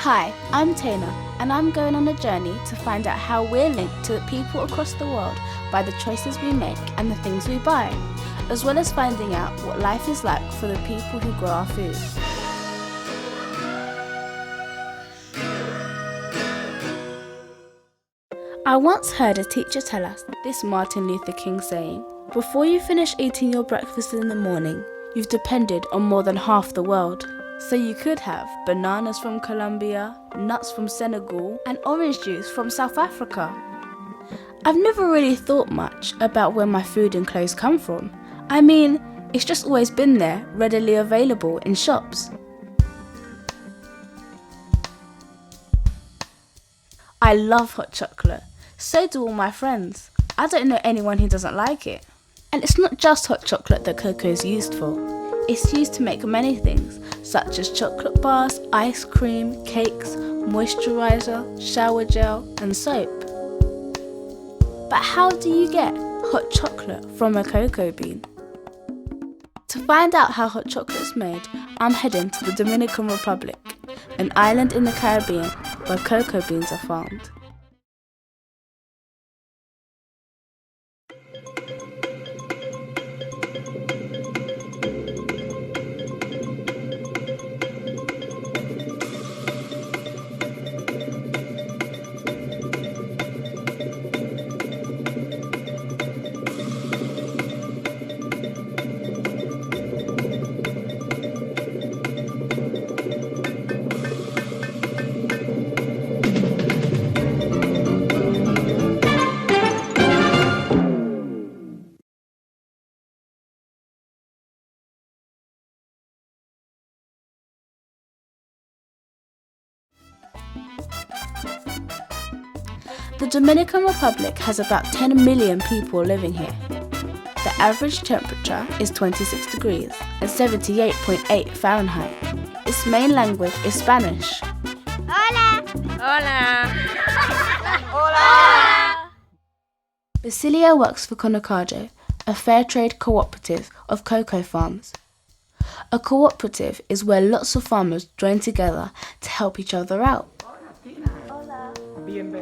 Hi, I'm Taina, and I'm going on a journey to find out how we're linked to the people across the world by the choices we make and the things we buy, as well as finding out what life is like for the people who grow our food. I once heard a teacher tell us this Martin Luther King saying, "Before you finish eating your breakfast in the morning, you've depended on more than half the world." So you could have bananas from Colombia, nuts from Senegal, and orange juice from South Africa. I've never really thought much about where my food and clothes come from. I mean, it's just always been there, readily available in shops. I love hot chocolate. So do all my friends. I don't know anyone who doesn't like it. And it's not just hot chocolate that cocoa is used for. It's used to make many things, such as chocolate bars, ice cream, cakes, moisturiser, shower gel, and soap. But how do you get hot chocolate from a cocoa bean? To find out how hot chocolate is made, I'm heading to the Dominican Republic, an island in the Caribbean where cocoa beans are farmed. The Dominican Republic has about 10 million people living here. The average temperature is 26 degrees and 78.8 Fahrenheit. Its main language is Spanish. Hola! Hola! Hola! Basilio works for Conocado, a fair trade cooperative of cocoa farms. A cooperative is where lots of farmers join together to help each other out.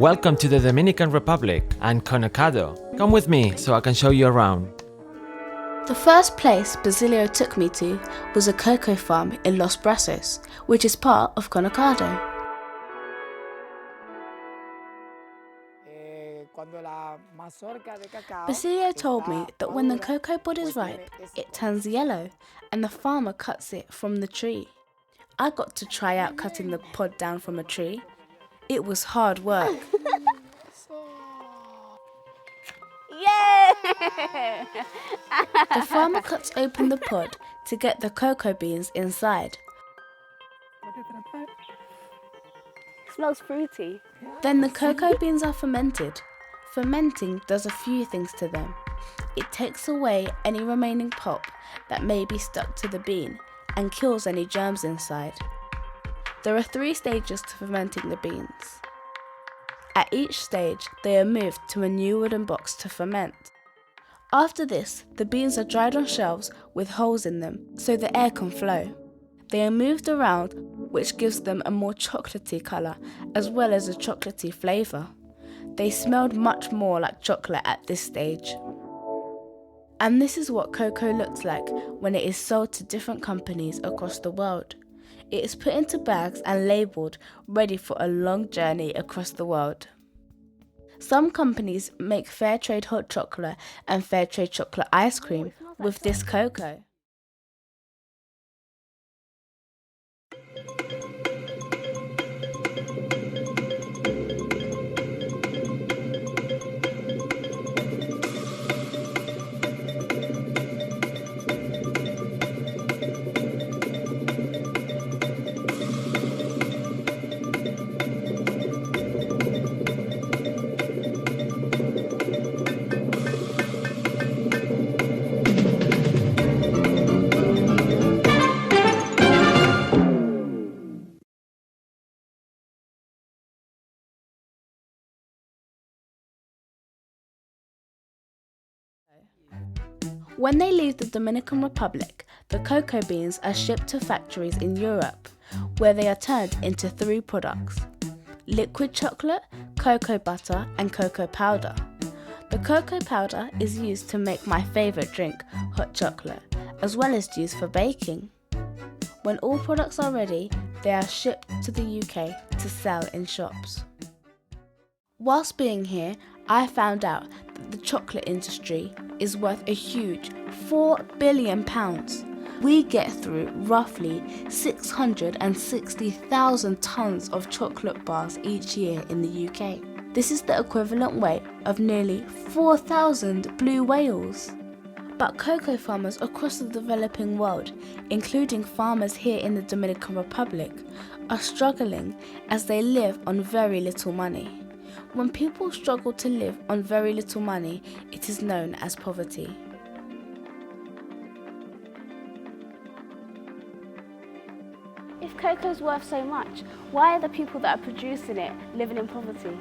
Welcome to the Dominican Republic and Conocado. Come with me so I can show you around. The first place Basilio took me to was a cocoa farm in Los Brazos, which is part of Conocado. Basilio told me that when the cocoa pod is ripe, it turns yellow and the farmer cuts it from the tree. I got to try out cutting the pod down from a tree. It was hard work. Yay! The farmer cuts open the pod to get the cocoa beans inside. Smells fruity. Then the cocoa beans are fermented. Fermenting does a few things to them. It takes away any remaining pulp that may be stuck to the bean and kills any germs inside. There are 3 stages to fermenting the beans. At each stage, they are moved to a new wooden box to ferment. After this, the beans are dried on shelves with holes in them so the air can flow. They are moved around, which gives them a more chocolatey colour as well as a chocolatey flavour. They smelled much more like chocolate at this stage. And this is what cocoa looks like when it is sold to different companies across the world. It is put into bags and labelled, ready for a long journey across the world. Some companies make fair trade hot chocolate and fair trade chocolate ice cream with this cocoa. When they leave the Dominican Republic, the cocoa beans are shipped to factories in Europe, where they are turned into 3 products: liquid chocolate, cocoa butter, and cocoa powder. The cocoa powder is used to make my favourite drink, hot chocolate, as well as used for baking. When all products are ready, they are shipped to the UK to sell in shops. Whilst being here, I found out that the chocolate industry is worth a huge £4 billion. We get through roughly 660,000 tonnes of chocolate bars each year in the UK. This is the equivalent weight of nearly 4,000 blue whales. But cocoa farmers across the developing world, including farmers here in the Dominican Republic, are struggling as they live on very little money. When people struggle to live on very little money, it is known as poverty. If cocoa's worth so much, why are the people that are producing it living in poverty?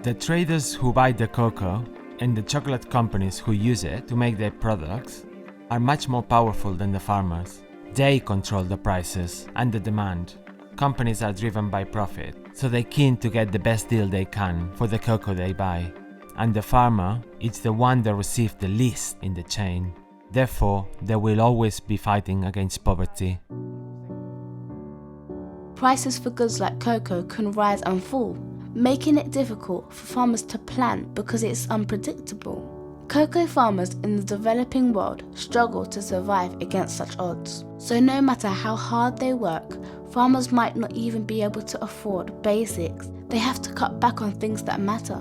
The traders who buy the cocoa and the chocolate companies who use it to make their products are much more powerful than the farmers. They control the prices and the demand. Companies are driven by profit, so they're keen to get the best deal they can for the cocoa they buy. And the farmer is the one that receives the least in the chain. Therefore, they will always be fighting against poverty. Prices for goods like cocoa can rise and fall, making it difficult for farmers to plan because it's unpredictable. Cocoa farmers in the developing world struggle to survive against such odds. So no matter how hard they work, farmers might not even be able to afford basics. They have to cut back on things that matter.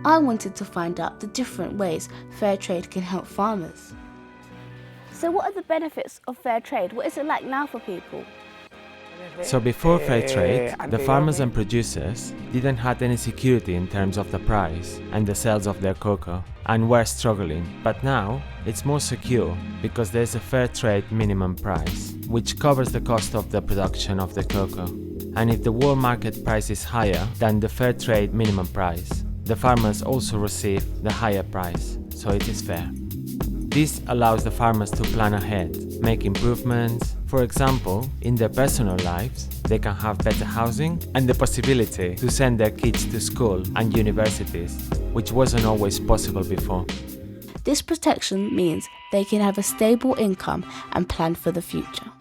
I wanted to find out the different ways fair trade can help farmers. So what are the benefits of fair trade? What is it like now for people? So before fair trade, the farmers and producers didn't have any security in terms of the price and the sales of their cocoa and were struggling. But now it's more secure because there's a fair trade minimum price, which covers the cost of the production of the cocoa. And if the world market price is higher than the fair trade minimum price, the farmers also receive the higher price, so it is fair. This allows the farmers to plan ahead, make improvements. For example, in their personal lives, they can have better housing and the possibility to send their kids to school and universities, which wasn't always possible before. This protection means they can have a stable income and plan for the future.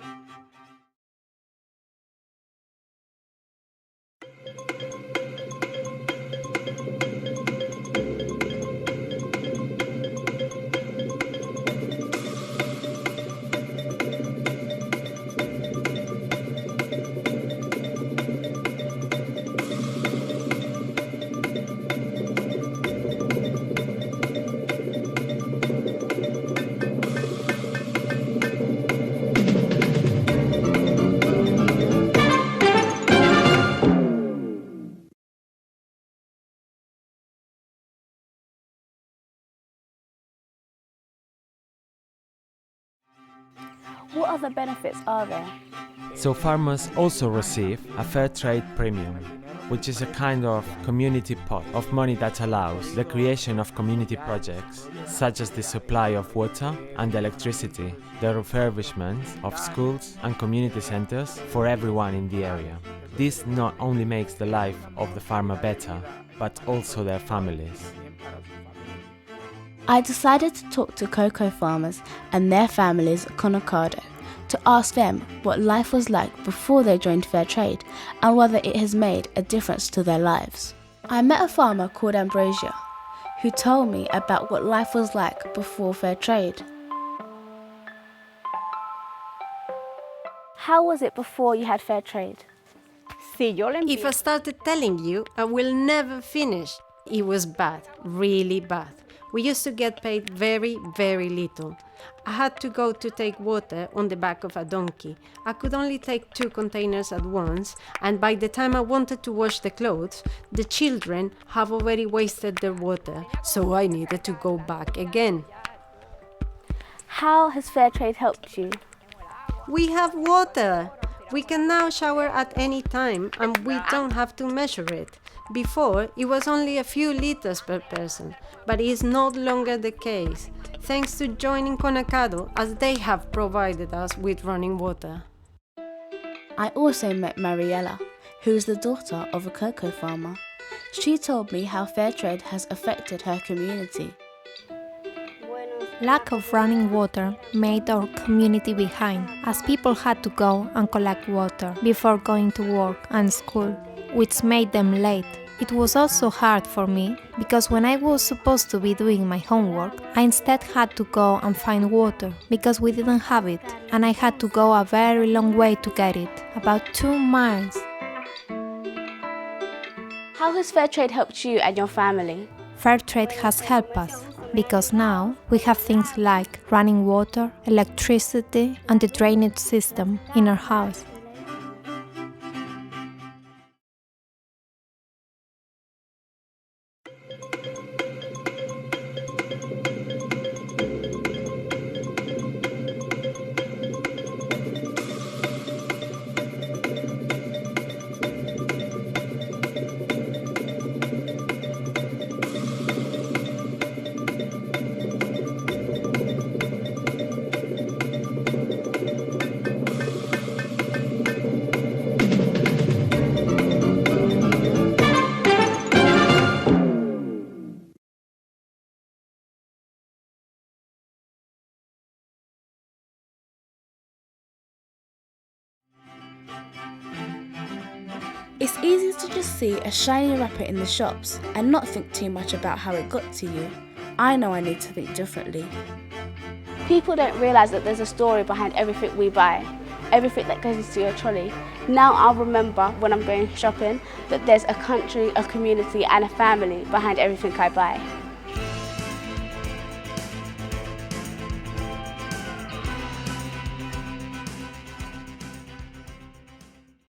What other benefits are there? So farmers also receive a fair trade premium, which is a kind of community pot of money that allows the creation of community projects, such as the supply of water and electricity, the refurbishment of schools and community centers for everyone in the area. This not only makes the life of the farmer better, but also their families. I decided to talk to cocoa farmers and their families at Conocado to ask them what life was like before they joined fair trade and whether it has made a difference to their lives. I met a farmer called Ambrosia who told me about what life was like before fair trade. How was it before you had fair trade? If I started telling you, I will never finish. It was bad, really bad. We used to get paid very, very little. I had to go to take water on the back of a donkey. I could only take 2 containers at once, and by the time I wanted to wash the clothes, the children have already wasted their water, so I needed to go back again. How has fair trade helped you? We have water. We can now shower at any time and we don't have to measure it. Before, it was only a few liters per person, but it is no longer the case, thanks to joining Conacado, as they have provided us with running water. I also met Mariella, who is the daughter of a cocoa farmer. She told me how Fairtrade has affected her community. Lack of running water made our community behind, as people had to go and collect water before going to work and school, which made them late. It was also hard for me, because when I was supposed to be doing my homework, I instead had to go and find water, because we didn't have it, and I had to go a very long way to get it, about 2 miles. How has Fairtrade helped you and your family? Fairtrade has helped us, because now we have things like running water, electricity, and the drainage system in our house. It's easy to just see a shiny wrapper in the shops and not think too much about how it got to you. I know I need to think differently. People don't realise that there's a story behind everything we buy, everything that goes into your trolley. Now I'll remember when I'm going shopping that there's a country, a community and a family behind everything I buy.